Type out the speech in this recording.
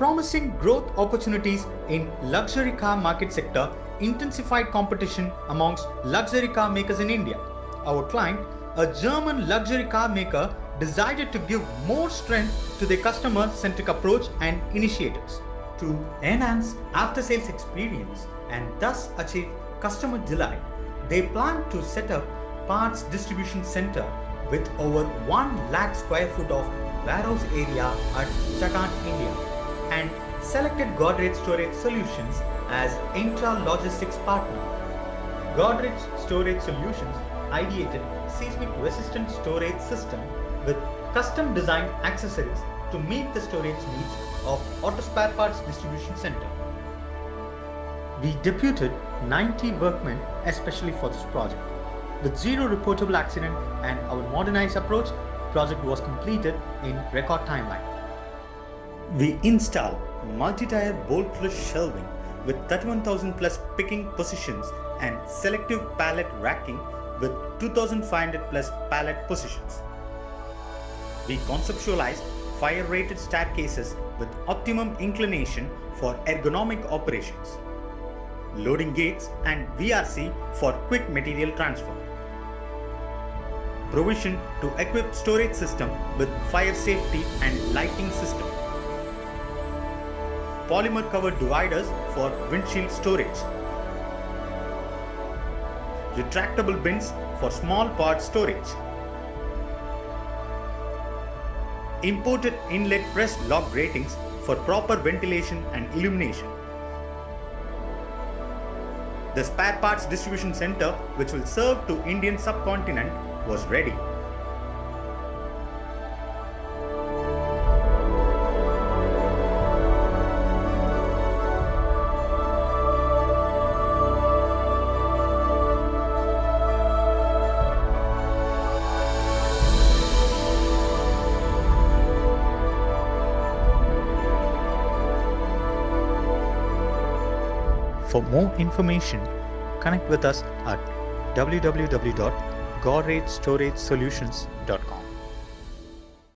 promising growth opportunities in luxury car market sector, intensified competition amongst luxury car makers in India. Our client, a German luxury car maker, decided to give more strength to their customer-centric approach and initiatives to enhance after-sales experience and thus achieve customer delight. They plan to set up parts distribution center with over 1 lakh square foot of warehouse area at Chakan, India, and selected Godrej Storage Solutions as intra-logistics partner. Godrej Storage Solutions ideated seismic resistant storage system with custom designed accessories to meet the storage needs of auto spare parts distribution center. We deputed 90 workmen especially for this project. With zero reportable accident and our modernized approach, project was completed in record timeline. We installed multi-tier boltless shelving with 31,000 plus picking positions and selective pallet racking with 2,500 plus pallet positions. We conceptualized fire-rated staircases with optimum inclination for ergonomic operations, loading gates and VRC for quick material transfer. Provision to equip storage system with fire safety and lighting system. Polymer covered dividers for windshield storage. Retractable bins for small part storage. Imported inlet press lock gratings for proper ventilation and illumination. The spare parts distribution center, which will serve to Indian subcontinent, was ready. For more information, connect with us at www.godrejstoragesolutions.com.